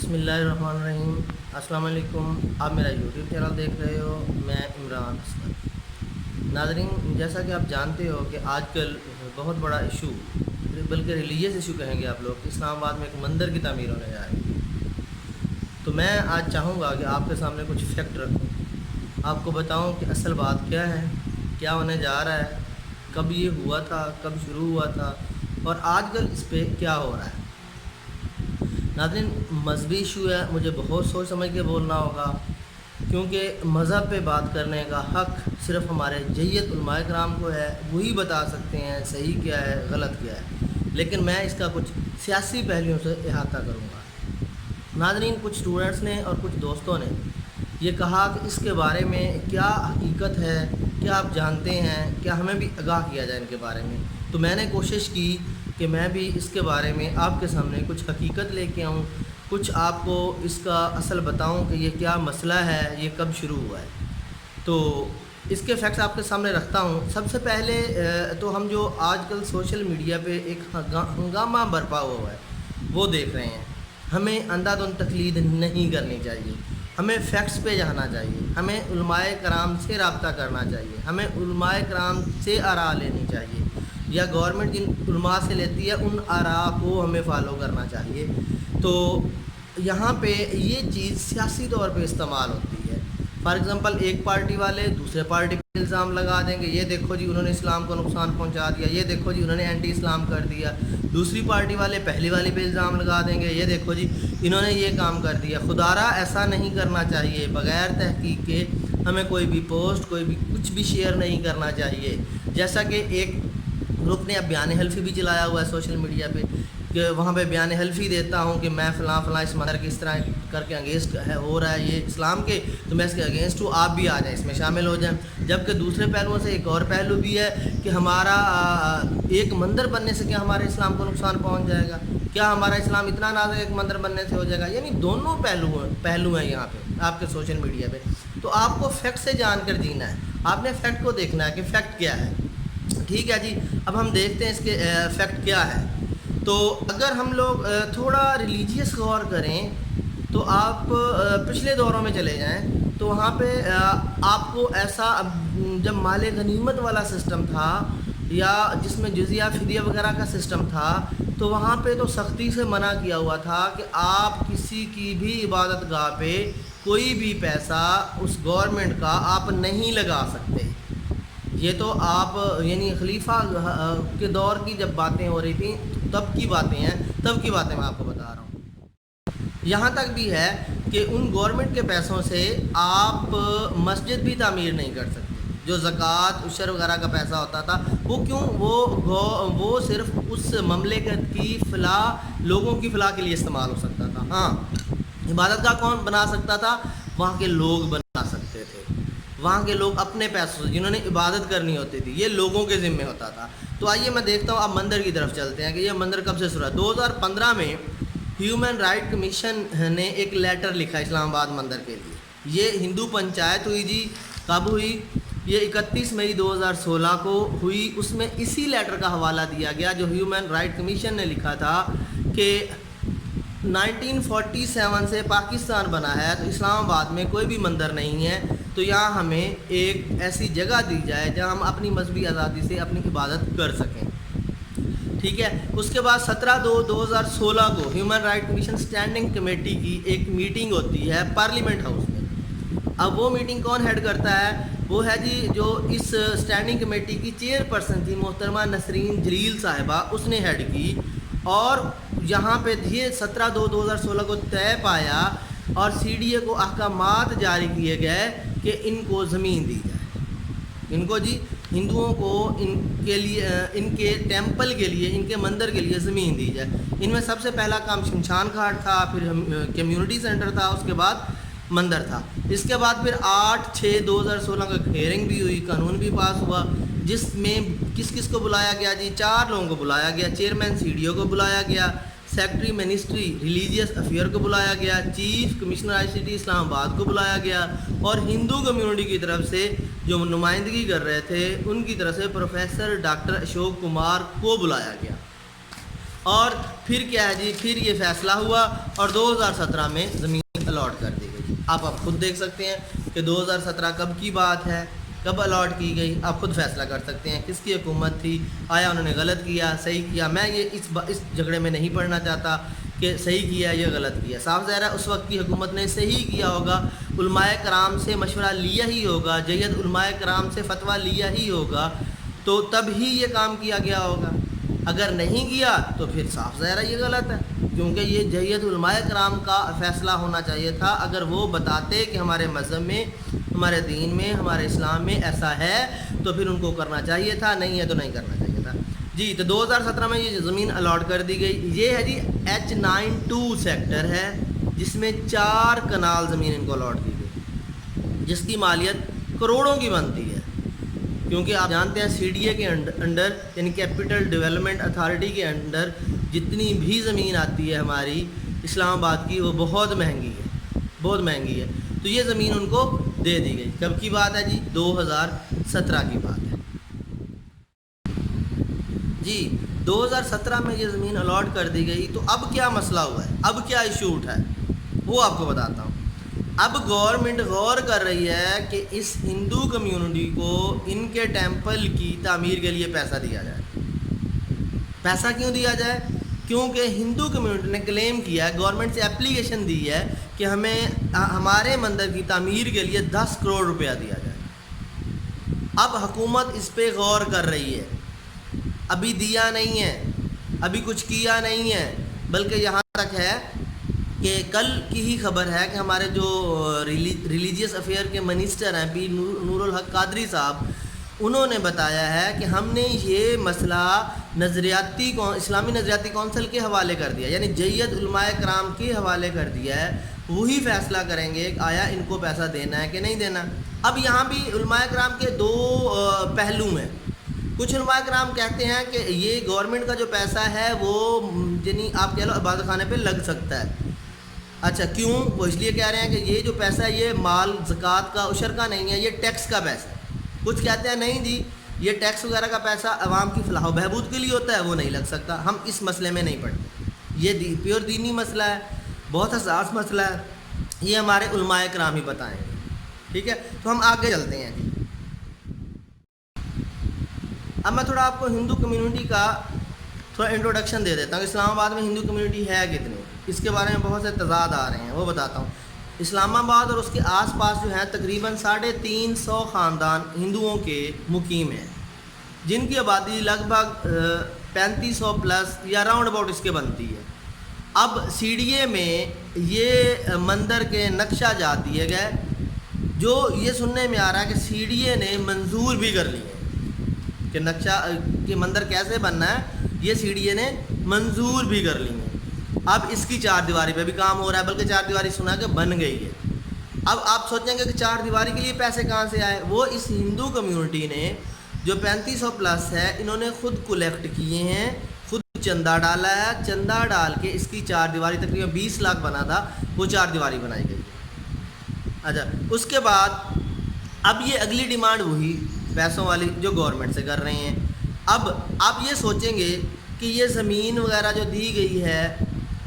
بسم اللہ الرحمن الرحیم۔ السلام علیکم، آپ میرا یوٹیوب چینل دیکھ رہے ہو، میں عمران اسکر۔ ناظرین، جیسا کہ آپ جانتے ہو کہ آج کل بہت بڑا ایشو، بلکہ ریلیجیس ایشو کہیں گے آپ لوگ، کہ اسلام آباد میں ایک مندر کی تعمیر ہونے جا رہی ہے۔ تو میں آج چاہوں گا کہ آپ کے سامنے کچھ فیکٹ رکھوں، آپ کو بتاؤں کہ اصل بات کیا ہے، کیا ہونے جا رہا ہے، کب یہ ہوا تھا، کب شروع ہوا تھا، اور آج کل اس پہ کیا ہو رہا ہے۔ ناظرین، مذہبی ایشو ہے، مجھے بہت سوچ سمجھ کے بولنا ہوگا، کیونکہ مذہب پہ بات کرنے کا حق صرف ہمارے جیت علماء کرام کو ہے، وہی بتا سکتے ہیں صحیح کیا ہے غلط کیا ہے، لیکن میں اس کا کچھ سیاسی پہلوؤں سے احاطہ کروں گا۔ ناظرین، کچھ اسٹوڈنٹس نے اور کچھ دوستوں نے یہ کہا کہ اس کے بارے میں کیا حقیقت ہے، کیا آپ جانتے ہیں، کیا ہمیں بھی آگاہ کیا جائے ان کے بارے میں۔ تو میں نے کوشش کی کہ میں بھی اس کے بارے میں آپ کے سامنے کچھ حقیقت لے کے آؤں، کچھ آپ کو اس کا اصل بتاؤں کہ یہ کیا مسئلہ ہے، یہ کب شروع ہوا ہے۔ تو اس کے فیکٹس آپ کے سامنے رکھتا ہوں۔ سب سے پہلے تو ہم جو آج کل سوشل میڈیا پہ ایک ہنگامہ برپا ہوا ہے وہ دیکھ رہے ہیں۔ ہمیں اندھا دھند تقلید نہیں کرنی چاہیے، ہمیں فیکٹس پہ جانا چاہیے، ہمیں علماء کرام سے رابطہ کرنا چاہیے، ہمیں علماء کرام سے آراء لینی چاہیے، یا گورنمنٹ جن علماء سے لیتی ہے ان آراء کو ہمیں فالو کرنا چاہیے۔ تو یہاں پہ یہ چیز سیاسی طور پہ استعمال ہوتی ہے۔ فار ایگزامپل، ایک پارٹی والے دوسرے پارٹی پہ الزام لگا دیں گے، یہ دیکھو جی انہوں نے اسلام کو نقصان پہنچا دیا، یہ دیکھو جی انہوں نے اینٹی اسلام کر دیا۔ دوسری پارٹی والے پہلی والی پہ الزام لگا دیں گے، یہ دیکھو جی انہوں نے یہ کام کر دیا۔ خدارا ایسا نہیں کرنا چاہیے، بغیر تحقیق کے ہمیں کوئی بھی پوسٹ، کوئی بھی کچھ بھی شیئر نہیں کرنا چاہیے۔ جیسا کہ ایک گروپ نے اب بیان حلفی بھی چلایا ہوا ہے سوشل میڈیا پہ، کہ وہاں پہ بیان حلفی دیتا ہوں کہ میں فلاں فلاں اس مندر کی اس طرح کر کے انگیسٹ ہو رہا ہے یہ اسلام کے، تو میں اس کے اگینسٹ ہوں، آپ بھی آ جائیں، اس میں شامل ہو جائیں۔ جبکہ دوسرے پہلوؤں سے ایک اور پہلو بھی ہے کہ ہمارا ایک مندر بننے سے کیا ہمارے اسلام کو نقصان پہنچ جائے گا، کیا ہمارا اسلام اتنا نازک ایک مندر بننے سے ہو جائے گا۔ یعنی دونوں پہلو ہیں یہاں پہ آپ کے سوشل میڈیا پہ۔ تو آپ کو فیکٹ سے جان کر جینا ہے، آپ نے فیکٹ کو دیکھنا ہے کہ فیکٹ کیا ہے۔ ٹھیک ہے جی، اب ہم دیکھتے ہیں اس کے فیکٹ کیا ہے۔ تو اگر ہم لوگ تھوڑا ریلیجیس غور کریں تو آپ پچھلے دوروں میں چلے جائیں تو وہاں پہ آپ کو ایسا، جب مال غنیمت والا سسٹم تھا یا جس میں جزیہ فدیہ وغیرہ کا سسٹم تھا، تو وہاں پہ تو سختی سے منع کیا ہوا تھا کہ آپ کسی کی بھی عبادت گاہ پہ کوئی بھی پیسہ اس گورنمنٹ کا آپ نہیں لگا سکتے۔ یہ تو آپ یعنی خلیفہ کے دور کی جب باتیں ہو رہی تھیں تب کی باتیں ہیں، تب کی باتیں میں آپ کو بتا رہا ہوں۔ یہاں تک بھی ہے کہ ان گورنمنٹ کے پیسوں سے آپ مسجد بھی تعمیر نہیں کر سکتے۔ جو زکوٰۃ عشر وغیرہ کا پیسہ ہوتا تھا وہ کیوں، وہ صرف اس مملکت کی فلاح، لوگوں کی فلاح کے لیے استعمال ہو سکتا تھا۔ ہاں، عبادت گاہ کون بنا سکتا تھا؟ وہاں کے لوگ بنا سکتے تھے، وہاں کے لوگ اپنے پیسوں سے، جنہوں نے عبادت کرنی ہوتی تھی، یہ لوگوں کے ذمہ ہوتا تھا۔ تو آئیے میں دیکھتا ہوں، آپ مندر کی طرف چلتے ہیں کہ یہ مندر کب سے شروع ہے۔ 2015 میں ہیومن رائٹ کمیشن نے ایک لیٹر لکھا اسلام آباد مندر کے لیے۔ یہ ہندو پنچایت ہوئی جی، کب ہوئی؟ یہ 31 مئی 2016 کو ہوئی۔ اس میں اسی لیٹر کا حوالہ دیا گیا جو ہیومن رائٹ کمیشن نے لکھا تھا کہ 1947 سے پاکستان بنا ہے تو اسلام آباد میں کوئی بھی مندر نہیں ہے، تو یہاں ہمیں ایک ایسی جگہ دی جائے جہاں ہم اپنی مذہبی آزادی سے اپنی عبادت کر سکیں۔ ٹھیک ہے، اس کے بعد 17/2/2016 کو human right commission standing committee کی ایک میٹنگ ہوتی ہے پارلیمنٹ ہاؤس میں۔ اب وہ میٹنگ کون ہیڈ کرتا ہے؟ وہ ہے جی جو اس اسٹینڈنگ کمیٹی کی چیئر پرسن تھی محترمہ نسرین جلیل صاحبہ، اس نے ہیڈ کی، اور یہاں پہ یہ 17/2/2016 کو طے پایا اور CDA کو احکامات جاری کیے گئے کہ ان کو زمین دی جائے، ان کو جی ہندوؤں کو ان کے لیے، ان کے ٹیمپل کے لیے، ان کے مندر کے لیے زمین دی جائے۔ ان میں سب سے پہلا کام شمشان گھاٹ تھا، پھر کمیونٹی سینٹر تھا، اس کے بعد مندر تھا۔ اس کے بعد پھر 8/6/2016 کو ایک ہیئرنگ بھی ہوئی، قانون بھی پاس ہوا، جس میں کس کس کو بلایا گیا جی؟ 4 لوگوں کو بلایا گیا۔ چیئرمین CDO کو بلایا گیا، سیکرٹری منسٹری ریلیجیس افیئر کو بلایا گیا، چیف کمشنر ICT اسلام آباد کو بلایا گیا، اور ہندو کمیونٹی کی طرف سے جو نمائندگی کر رہے تھے ان کی طرف سے پروفیسر ڈاکٹر اشوک کمار کو بلایا گیا۔ اور پھر کیا ہے جی، پھر یہ فیصلہ ہوا اور 2017 میں زمین الاٹ کر دی گئی۔ آپ خود دیکھ سکتے ہیں کہ 2017 کب کی بات ہے، کب الاٹ کی گئی، آپ خود فیصلہ کر سکتے ہیں کس کی حکومت تھی، آیا انہوں نے غلط کیا صحیح کیا۔ میں یہ اس جھگڑے میں نہیں پڑھنا چاہتا کہ صحیح کیا یا غلط کیا، صاف ظاہر ہے اس وقت کی حکومت نے صحیح کیا ہوگا، علماء کرام سے مشورہ لیا ہی ہوگا، جید علماء کرام سے فتویٰ لیا ہی ہوگا، تو تب ہی یہ کام کیا گیا ہوگا۔ اگر نہیں کیا تو پھر صاف ظاہر ہے یہ غلط ہے، کیونکہ یہ جید علماء کرام کا فیصلہ ہونا چاہیے تھا۔ اگر وہ بتاتے کہ ہمارے مذہب میں، ہمارے دین میں، ہمارے اسلام میں ایسا ہے تو پھر ان کو کرنا چاہیے تھا، نہیں ہے تو نہیں کرنا چاہیے تھا جی۔ تو 2017 میں یہ زمین الاٹ کر دی گئی۔ یہ ہے جی H92 سیکٹر ہے، جس میں 4 کنال زمین ان کو الاٹ کی گئی، جس کی مالیت کروڑوں کی بنتی ہے، کیونکہ آپ جانتے ہیں CDA کے انڈر یعنی کیپٹل ڈیولپمنٹ اتھارٹی کے انڈر جتنی بھی زمین آتی ہے ہماری اسلام آباد کی، وہ بہت مہنگی ہے، بہت مہنگی ہے۔ تو یہ زمین ان کو دے دی گئی۔ کب کی بات ہے جی؟ 2017 کی بات ہے جی۔ 2017 میں یہ زمین الاٹ کر دی گئی۔ تو اب کیا مسئلہ ہوا ہے، اب کیا ایشو اٹھا ہے، وہ آپ کو بتاتا ہوں۔ اب گورنمنٹ غور کر رہی ہے کہ اس ہندو کمیونٹی کو ان کے ٹیمپل کی تعمیر کے لیے پیسہ دیا جائے۔ پیسہ کیوں دیا جائے؟ کیونکہ ہندو کمیونٹی نے کلیم کیا ہے، گورنمنٹ سے اپلیکیشن دی ہے کہ ہمیں ہمارے مندر کی تعمیر کے لیے 10 کروڑ روپیہ دیا جائے۔ اب حکومت اس پہ غور کر رہی ہے، ابھی دیا نہیں ہے، ابھی کچھ کیا نہیں ہے، بلکہ یہاں تک ہے کہ کل کی ہی خبر ہے کہ ہمارے جو ریلیجیس افیئر کے منسٹر ہیں پیر نور الحق قادری صاحب، انہوں نے بتایا ہے کہ ہم نے یہ مسئلہ اسلامی نظریاتی کونسل کے حوالے کر دیا، یعنی جید علماء کرام کے حوالے کر دیا ہے، وہی فیصلہ کریں گے کہ آیا ان کو پیسہ دینا ہے کہ نہیں دینا۔ اب یہاں بھی علماء کرام کے 2 پہلو ہیں۔ کچھ علماء کرام کہتے ہیں کہ یہ گورنمنٹ کا جو پیسہ ہے وہ یعنی آپ کہہ لو عبادت خانے پہ لگ سکتا ہے۔ اچھا کیوں؟ وہ اس لیے کہہ رہے ہیں کہ یہ جو پیسہ ہے یہ مال زکوٰۃ کا عشر کا نہیں ہے، یہ ٹیکس کا پیسہ ہے۔ کچھ کہتے ہیں نہیں جی یہ ٹیکس وغیرہ کا پیسہ عوام کی فلاح و بہبود کے لیے ہوتا ہے، وہ نہیں لگ سکتا۔ ہم اس مسئلے میں نہیں پڑھتے، یہ پیور دینی مسئلہ ہے، بہت حساس مسئلہ ہے، یہ ہمارے علماء کرام ہی بتائیں گے، ٹھیک ہے۔ تو ہم آگے چلتے ہیں جی۔ اب میں تھوڑا آپ کو ہندو کمیونٹی کا تھوڑا انٹروڈکشن دے دیتا ہوں۔ اسلام آباد میں ہندو کمیونٹی ہے کتنی، اس کے بارے میں بہت سے تضاد آ رہے ہیں، وہ بتاتا ہوں۔ اسلام آباد اور اس کے آس پاس جو ہیں تقریباً 350 خاندان ہندوؤں کے مقیم ہیں، جن کی آبادی لگ بھگ 3500 پلس یا راؤنڈ اباؤٹ اس کے بنتی ہے۔ اب CDA میں یہ مندر کے نقشہ جات دیے گئے، جو یہ سننے میں آ رہا ہے کہ CDA نے منظور بھی کر لیے کہ نقشہ کہ مندر کیسے بننا ہے، یہ CDA نے منظور بھی کر لی ہے۔ اب اس کی 4 دیواری پہ بھی کام ہو رہا ہے، بلکہ 4 دیواری سنا کہ بن گئی ہے۔ اب آپ سوچیں گے کہ 4 دیواری کے لیے پیسے کہاں سے آئے؟ وہ اس ہندو کمیونٹی نے جو 3500 پلس ہے، انہوں نے خود کلیکٹ کیے ہیں، خود چندہ ڈالا ہے، چندہ ڈال کے اس کی 4 دیواری تقریباً 20 لاکھ بنا تھا، وہ 4 دیواری بنائی گئی۔ اچھا اس کے بعد اب یہ اگلی ڈیمانڈ وہی پیسوں والی جو گورنمنٹ سے کر رہے ہیں۔ اب آپ یہ سوچیں گے کہ یہ زمین وغیرہ جو دی گئی ہے،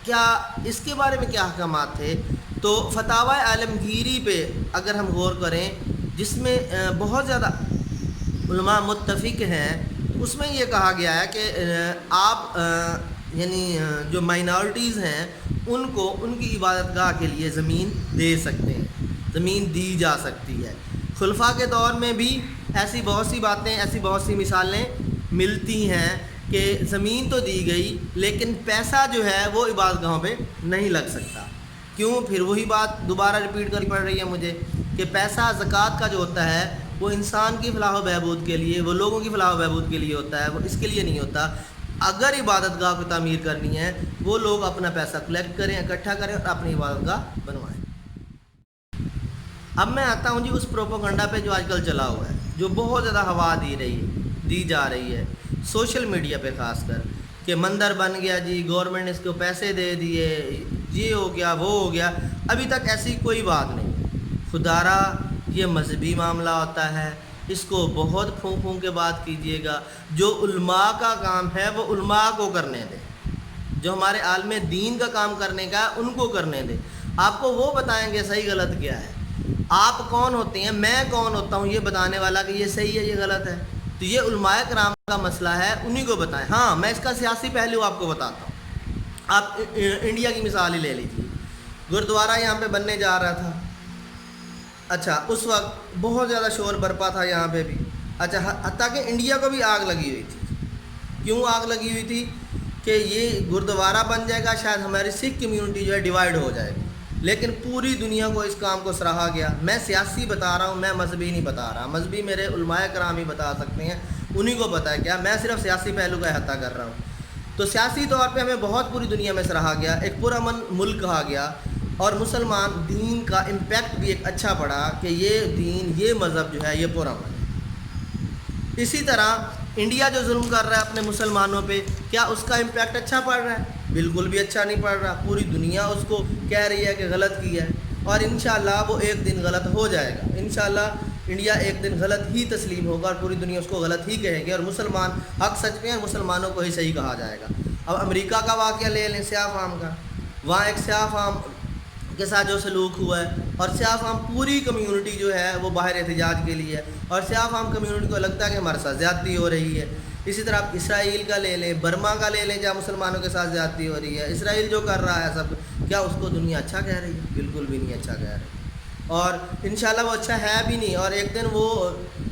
کیا اس کے بارے میں کیا احکامات تھے؟ تو فتاوی عالمگیری پہ اگر ہم غور کریں، جس میں بہت زیادہ علماء متفق ہیں، اس میں یہ کہا گیا ہے کہ آپ یعنی جو مائنارٹیز ہیں ان کو ان کی عبادت گاہ کے لیے زمین دے سکتے ہیں، زمین دی جا سکتی ہے۔ خلفاء کے دور میں بھی ایسی بہت سی باتیں، ایسی بہت سی مثالیں ملتی ہیں کہ زمین تو دی گئی لیکن پیسہ جو ہے وہ عبادت گاہوں پہ نہیں لگ سکتا۔ کیوں؟ پھر وہی بات دوبارہ ریپیٹ کرنی پڑ رہی ہے مجھے کہ پیسہ زکوٰۃ کا جو ہوتا ہے وہ انسان کی فلاح و بہبود کے لیے، وہ لوگوں کی فلاح و بہبود کے لیے ہوتا ہے، وہ اس کے لیے نہیں ہوتا۔ اگر عبادت گاہ کو تعمیر کرنی ہے، وہ لوگ اپنا پیسہ کلیکٹ کریں، اکٹھا کریں اور اپنی عبادت گاہ بنوائیں۔ اب میں آتا ہوں جی اس پروپیگنڈا پہ جو آج کل چلا ہوا ہے، جو بہت زیادہ ہوا دی جا رہی ہے سوشل میڈیا پہ، خاص کر کہ مندر بن گیا جی، گورنمنٹ نے اس کو پیسے دے دیے، یہ ہو گیا وہ ہو گیا۔ ابھی تک ایسی کوئی بات نہیں۔ خدارا یہ مذہبی معاملہ ہوتا ہے، اس کو بہت پھونک کے بات کیجیے گا۔ جو علماء کا کام ہے وہ علماء کو کرنے دیں، جو ہمارے عالم دین کا کام کرنے کا ہے ان کو کرنے دیں. آپ کو وہ بتائیں گے صحیح غلط کیا ہے. آپ کون ہوتے ہیں, میں کون ہوتا ہوں یہ بتانے والا کہ یہ صحیح ہے یہ غلط ہے. تو یہ علماء کرام کا مسئلہ ہے, انہی کو بتائیں. ہاں میں اس کا سیاسی پہلو آپ کو بتاتا ہوں. آپ انڈیا کی مثال ہی لے لیجیے. گردوارہ یہاں پہ بننے جا رہا تھا. اچھا اس وقت بہت زیادہ شور برپا تھا یہاں پہ بھی. اچھا حتیٰ کہ انڈیا کو بھی آگ لگی ہوئی تھی. کیوں آگ لگی ہوئی تھی؟ کہ یہ گردوارہ بن جائے گا, شاید ہماری سکھ کمیونٹی جو ہے ڈیوائیڈ ہو جائے گی. لیکن پوری دنیا کو اس کام کو سراہا گیا. میں سیاسی بتا رہا ہوں, میں مذہبی نہیں بتا رہا. مذہبی میرے علماء کرام ہی بتا سکتے ہیں, انہی کو پتہ ہے کیا. میں صرف سیاسی پہلو کا احاطہ کر رہا ہوں. تو سیاسی طور پہ ہمیں بہت پوری دنیا میں سراہا گیا, ایک پرامن ملک کہا گیا, اور مسلمان دین کا امپیکٹ بھی ایک اچھا پڑا کہ یہ دین, یہ مذہب جو ہے یہ پرامن ہے. اسی طرح انڈیا جو ظلم کر رہا ہے اپنے مسلمانوں پہ, کیا اس کا امپیکٹ اچھا پڑ رہا ہے؟ بالکل بھی اچھا نہیں پڑ رہا. پوری دنیا اس کو کہہ رہی ہے کہ غلط کیا ہے, اور انشاءاللہ وہ ایک دن غلط ہو جائے گا. انشاءاللہ انڈیا ایک دن غلط ہی تسلیم ہوگا اور پوری دنیا اس کو غلط ہی کہے گی, اور مسلمان حق سچ میں ہیں, مسلمانوں کو ہی صحیح کہا جائے گا. اب امریکہ کا واقعہ لے لیں, سیاہ فام کا. وہاں ایک سیاہ فام کے ساتھ جو سلوک ہوا ہے, اور سیاہ فام پوری کمیونٹی جو ہے وہ باہر احتجاج کے لیے ہے, اور سیاہ فام کمیونٹی کو لگتا ہے کہ ہمارے ساتھ زیادتی ہو رہی ہے. اسی طرح آپ اسرائیل کا لے لیں, برما کا لے لیں, جہاں مسلمانوں کے ساتھ زیادتی ہو رہی ہے. اسرائیل جو کر رہا ہے سب, کیا اس کو دنیا اچھا کہہ رہی ہے؟ بالکل بھی نہیں اچھا کہہ رہی, اور انشاءاللہ وہ اچھا ہے بھی نہیں, اور ایک دن وہ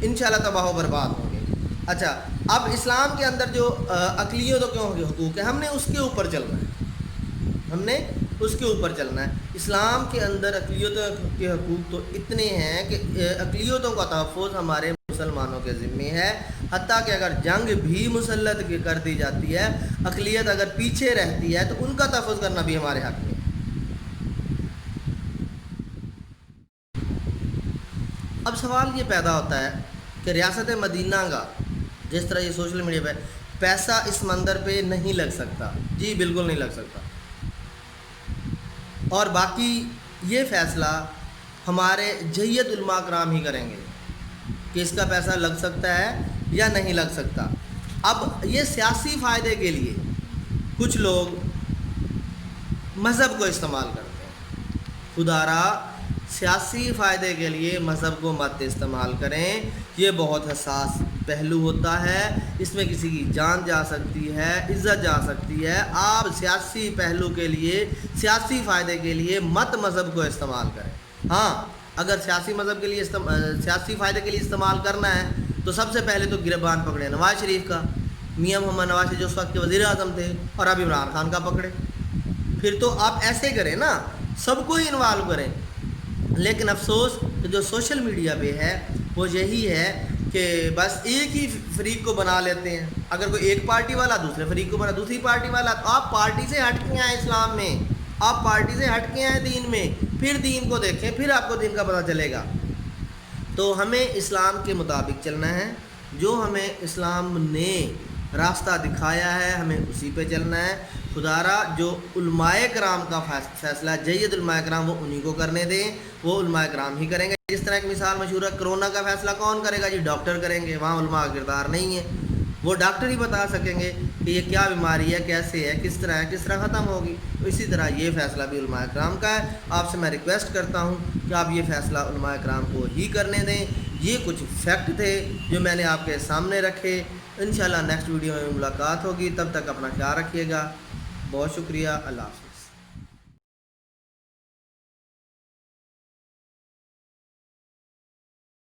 انشاءاللہ تباہ و برباد ہوں گے. اچھا اب اسلام کے اندر جو اقلیتوں کے حقوق ہیں, ہم نے اس کے اوپر چلنا ہے. ہم نے اس کے اوپر چلنا ہے. اسلام کے اندر اقلیتوں کے حقوق تو اتنے ہیں کہ اقلیتوں کا تحفظ ہمارے مسلمانوں کے ذمہ ہے. حتیٰ کہ اگر جنگ بھی مسلط کر دی جاتی ہے, اقلیت اگر پیچھے رہتی ہے, تو ان کا تحفظ کرنا بھی ہمارے حق میں ہے. اب سوال یہ پیدا ہوتا ہے کہ ریاست مدینہ کا, جس طرح یہ سوشل میڈیا پہ پیسہ اس مندر پہ نہیں لگ سکتا. جی بالکل نہیں لگ سکتا. اور باقی یہ فیصلہ ہمارے جہیت علماء کرام ہی کریں گے کہ اس کا پیسہ لگ سکتا ہے یا نہیں لگ سکتا. اب یہ سیاسی فائدے کے لیے کچھ لوگ مذہب کو استعمال کرتے ہیں. خدا را سیاسی فائدے کے لیے مذہب کو مت استعمال کریں. یہ بہت حساس پہلو ہوتا ہے, اس میں کسی کی جان جا سکتی ہے, عزت جا سکتی ہے. آپ سیاسی پہلو کے لیے, سیاسی فائدے کے لیے مت مذہب کو استعمال کریں. ہاں اگر سیاسی مذہب کے لیے سیاسی فائدے کے لیے استعمال کرنا ہے تو سب سے پہلے تو گربان پکڑے نواز شریف کا, میاں محمد نواز شریف جو اس وقت کے وزیر اعظم تھے, اور اب عمران خان کا پکڑے. پھر تو آپ ایسے کریں نا, سب کو ہی انوالو کریں. لیکن افسوس کہ جو سوشل میڈیا پہ ہے وہ یہی ہے کہ بس ایک ہی فریق کو بنا لیتے ہیں. اگر کوئی ایک پارٹی والا دوسرے فریق کو بنا, دوسری پارٹی والا, تو آپ پارٹی سے ہٹ کے آئیں اسلام میں, آپ پارٹی سے ہٹ کے آئیں دین میں, پھر دین کو دیکھیں, پھر آپ کو دین کا پتہ چلے گا. تو ہمیں اسلام کے مطابق چلنا ہے. جو ہمیں اسلام نے راستہ دکھایا ہے ہمیں اسی پہ چلنا ہے. خدا را جو علماء کرام کا فیصلہ, جید علماء کرام, وہ انہی کو کرنے دیں, وہ علماء کرام ہی کریں گے. جس طرح ایک مثال مشہور ہے, کرونا کا فیصلہ کون کرے گا؟ جی ڈاکٹر کریں گے. وہاں علماء کا کردار نہیں ہے, وہ ڈاکٹر ہی بتا سکیں گے کہ یہ کیا بیماری ہے, کیسے ہے, کس طرح ختم ہوگی. تو اسی طرح یہ فیصلہ بھی علماء کرام کا ہے. آپ سے میں ریکویسٹ کرتا ہوں کہ آپ یہ فیصلہ علماء کرام کو ہی کرنے دیں. یہ کچھ فیکٹ تھے جو میں نے آپ کے سامنے رکھے. انشاءاللہ نیکسٹ ویڈیو میں ملاقات ہوگی. تب تک اپنا خیال رکھیے گا. بہت شکریہ. اللہ حافظ.